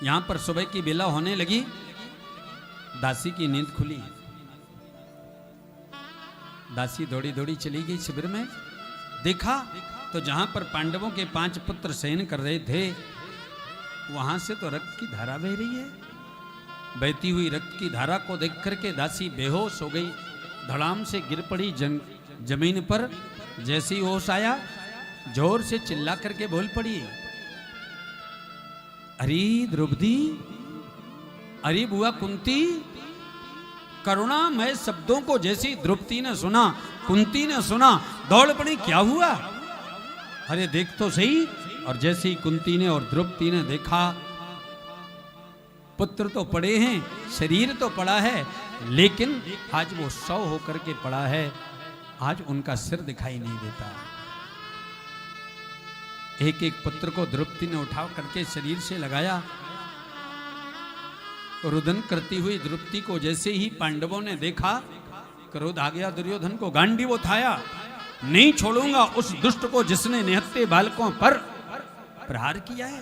यहां पर सुबह की बेला होने लगी, दासी की नींद खुली। दासी दौड़ी दौड़ी चली गई शिविर में। देखा तो जहां पर पांडवों के 5 पुत्र शयन कर रहे थे, वहां से तो रक्त की धारा बह रही है। बहती हुई रक्त की धारा को देख करके दासी बेहोश हो गई, धड़ाम से गिर पड़ी जमीन पर। जैसे ही होश आया, जोर से चिल्ला करके बोल पड़ी, अरे द्रौपदी, अरे बुआ कुंती। करुणामय शब्दों को जैसी द्रौपदी ने सुना, कुंती ने सुना, दौड़ पड़ी, क्या हुआ? अरे देख तो सही। और जैसी कुंती ने और द्रौपदी ने देखा, पुत्र तो पड़े हैं, शरीर तो पड़ा है, लेकिन आज वो शव होकर के पड़ा है, आज उनका सिर दिखाई नहीं देता। एक एक पुत्र को द्रौपदी ने उठा करके शरीर से लगाया। रुदन करती हुई द्रौपदी को जैसे ही पांडवों ने देखा, क्रोध आ गया दुर्योधन को। गांडीव उठाया, नहीं छोड़ूंगा उस दुष्ट को जिसने निहत्थे बालकों पर प्रहार किया है।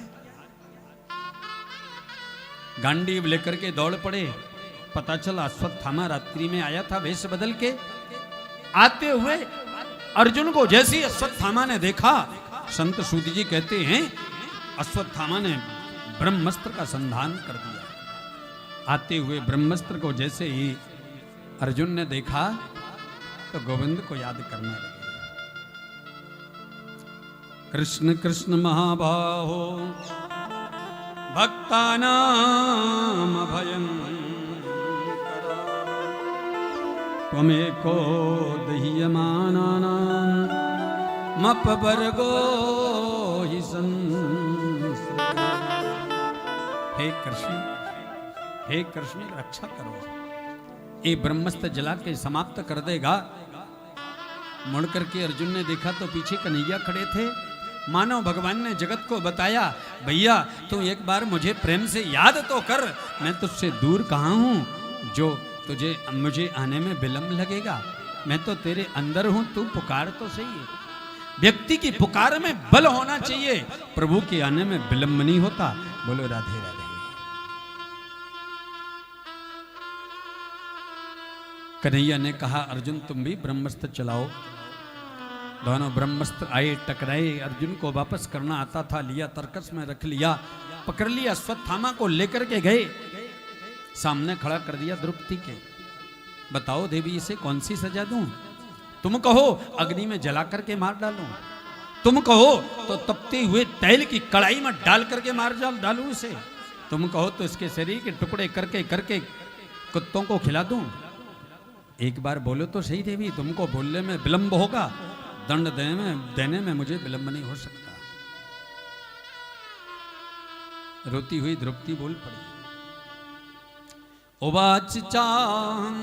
गांडीव लेकर के दौड़ पड़े। पता चला अश्वत्थामा रात्रि में आया था वेश बदल के। आते हुए अर्जुन को जैसे ही अश्वत्थामा ने देखा, संत सूत जी कहते हैं अश्वत्थामा ने ब्रह्मस्त्र का संधान कर दिया। आते हुए ब्रह्मस्त्र को जैसे ही अर्जुन ने देखा तो गोविंद को याद करने लगे। कृष्ण कृष्ण महाबाहो भक्तानाम भयंकर, त्वमेको दह्यमानानां मपवर्गो हि संसृत। हे कृष्ण, हे कृष्ण, रक्षा करो। ये ब्रह्मस्त्र जला के समाप्त कर देगा। मुड़ करके अर्जुन ने देखा तो पीछे कन्हैया खड़े थे। मानो भगवान ने जगत को बताया, भैया तू एक बार मुझे प्रेम से याद तो कर, मैं तुझसे दूर कहाँ हूँ जो तुझे मुझे आने में विलंब लगेगा। मैं तो तेरे अंदर हूँ, तू पुकार तो सही। व्यक्ति की पुकार में बल होना चाहिए, प्रभु के आने में विलंब नहीं होता। बोलो राधे राधे। कन्हैया ने कहा, अर्जुन तुम भी ब्रह्मस्त्र चलाओ। दोनों ब्रह्मस्त्र आए, टकराए। अर्जुन को वापस करना आता था, लिया तर्कस में रख लिया, पकड़ लिया। अश्वत्थामा को लेकर के गए, सामने खड़ा कर दिया द्रौपदी के। बताओ देवी, इसे कौन सी सजा दूं? तुम कहो अग्नि में जला करके मार डालूं, तुम कहो तो तपते हुए तेल की कड़ाई में डाल करके मार डालूं इसे, तुम कहो तो इसके शरीर के टुकड़े करके करके कुत्तों को खिला दूं। एक बार बोलो तो सही देवी, तुमको बोलने में विलंब होगा, दंड देने में मुझे विलंब नहीं हो सकता। रोती हुई द्रौपदी बोल पड़ी, उवाच चाहं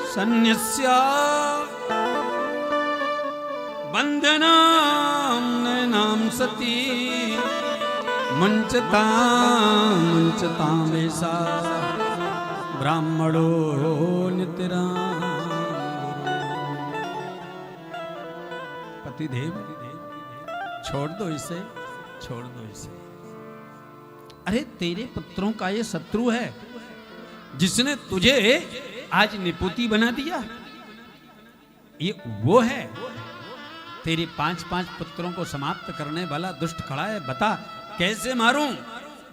सन्न्यस्य बंधनां नैनां सती मुञ्चतां वैसा ब्राह्मणो नितरां। पतिदेव छोड़ दो इसे, छोड़ दो इसे। अरे तेरे पुत्रों का ये शत्रु है जिसने तुझे आज निपुती बना दिया। ये वो है, तेरे 5 पुत्रों को समाप्त करने वाला दुष्ट खड़ा है। बता कैसे मारूं?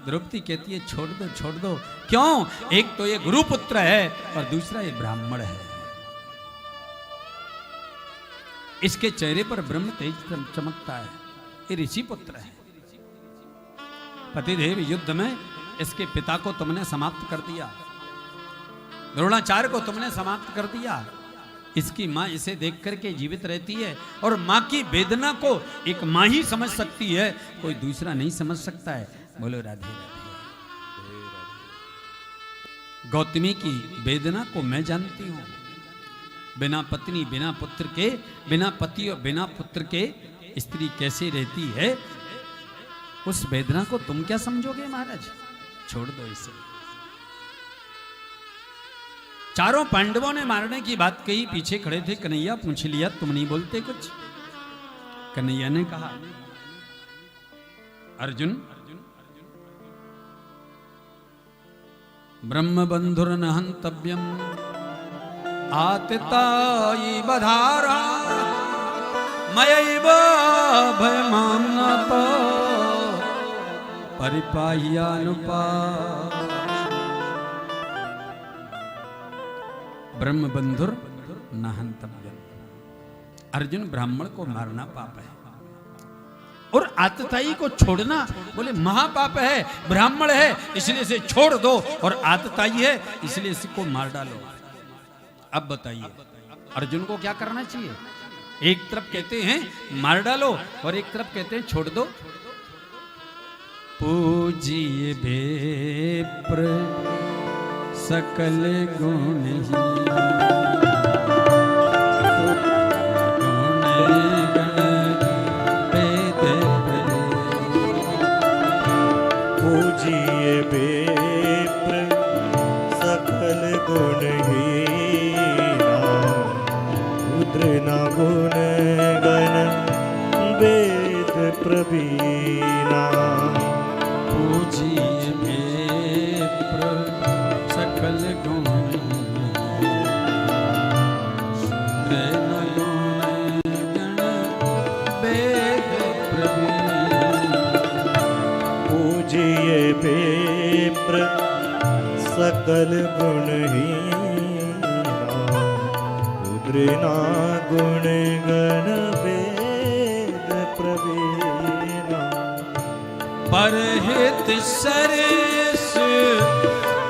द्रौपदी कहती है छोड़ दो, छोड़ दो। क्यों? एक तो ये गुरुपुत्र है और दूसरा ये ब्राह्मण है। इसके चेहरे पर ब्रह्म तेज चमकता है, ये ऋषि पुत्र है। पतिदेव युद्ध में इसके पिता को तुमने समाप्त कर दिया, द्रोणाचार्य को तुमने समाप्त कर दिया। इसकी माँ इसे देख करके जीवित रहती है और माँ की वेदना को एक माँ ही समझ सकती है, कोई दूसरा नहीं समझ सकता है। बोलो राधे राधे। गौतमी की वेदना को मैं जानती हूँ। बिना पत्नी, बिना पुत्र के, बिना पति और बिना पुत्र के स्त्री कैसे रहती है, उस वेदना को तुम क्या समझोगे महाराज? छोड़ दो इसे। चारों पांडवों ने मारने की बात कही, पीछे खड़े थे कन्हैया। पूछ लिया, तुम नहीं बोलते कुछ? कन्हैया ने कहा, अर्जुन ब्रह्मबंधुर्न हंतव्यम आतितायि बधारा मयैव भयमाम्नाप परिपाह्यानुपा। ब्रह्मबंधुर न हंतव्यम, अर्जुन ब्राह्मण को मारना पाप है और आतताई को छोड़ना बोले महापाप है, ब्राह्मण है इसलिए इसे छोड़ दो और आतताई है इसलिए इसको मार डालो। अब बताइए अर्जुन को क्या करना चाहिए? एक तरफ कहते हैं मार डालो और एक तरफ कहते हैं छोड़ दो। पूजिए बेप्र सकल गुण पूजिए बेप्र सकल गुण हीना रुद्र न गुण गण वेद प्रवीणा। पूजिए बेप्र सकल गुण रुद्र न गुण गण वेद प्रवीणा। पूजिए बेप्र सकल गुण हीना रुद्र न गुण गण वेद प्रवीणा। परहित सरेस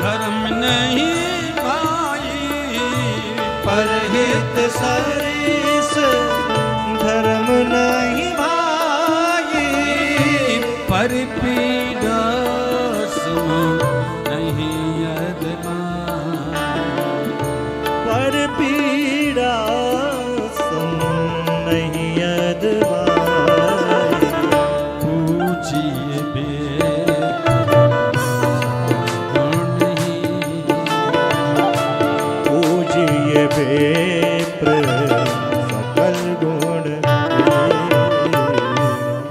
धर्म नहीं भाई, परहित सरिस धर्म नहीं भाई। परपीड़ा सम नहीं अदमान, पर पीड़ा सम नहीं अदबाई। पूजिए बेगुण ही, पूजिए बेप्र सकल गुण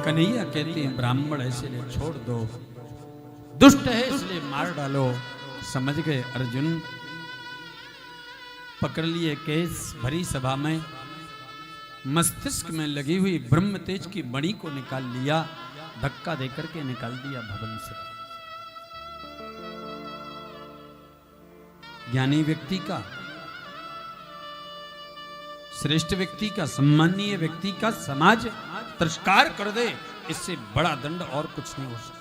कन्हैया कहते हैं ब्राह्मण है इसलिए छोड़ दो, दुष्ट है इसलिए मार डालो। समझ गए अर्जुन? पकड़ लिए केस भरी सभा में, मस्तिष्क में लगी हुई ब्रह्म तेज की मणि को निकाल लिया, धक्का देकर के निकाल दिया भवन से। ज्ञानी व्यक्ति का, श्रेष्ठ व्यक्ति का, सम्मानीय व्यक्ति का समाज तिरस्कार कर दे, इससे बड़ा दंड और कुछ नहीं हो सकता।